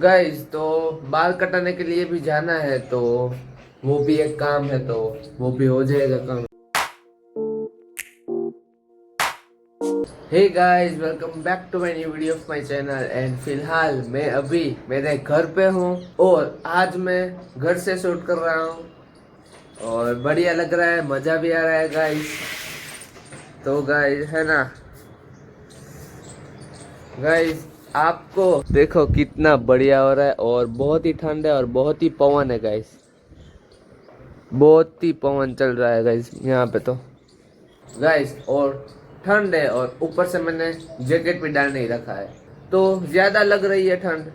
Guys तो बाल कटाने के लिए भी जाना है, तो वो भी एक काम है, तो वो भी हो जाएगा काम। Hey guys, welcome back to my new video of my channel. And फिलहाल मैं अभी मेरे घर पे हूँ और आज मैं घर से शूट कर रहा हूँ और बढ़िया लग रहा है, मजा भी आ रहा है गाइस। तो गाइस है ना गाइस, आपको देखो कितना बढ़िया हो रहा है और बहुत ही ठंड है और बहुत ही पवन है गाइस। बहुत ही पवन चल रहा है गाइस यहाँ पे तो गाइस। और ठंड है और ऊपर से मैंने जैकेट भी डाल नहीं रखा है, तो ज्यादा लग रही है ठंड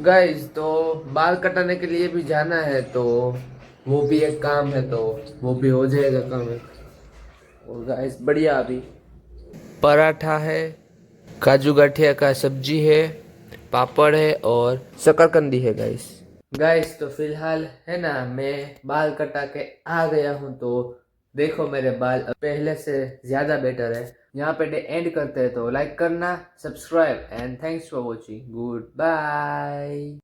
गाइस। तो बाल कटाने के लिए भी जाना है, तो वो भी एक काम है, तो वो भी हो जाएगा काम है। और गाइस बढ़िया, अभी पराठा है, काजू गाठिया का सब्जी है, पापड़ है और शकरकंदी है गाइस। गाइस तो फिलहाल है ना, मैं बाल कटा के आ गया हूँ, तो देखो मेरे बाल अब पहले से ज्यादा बेटर है। यहाँ पे एंड करते हैं, तो लाइक करना, subscribe and thanks for watching. Good bye.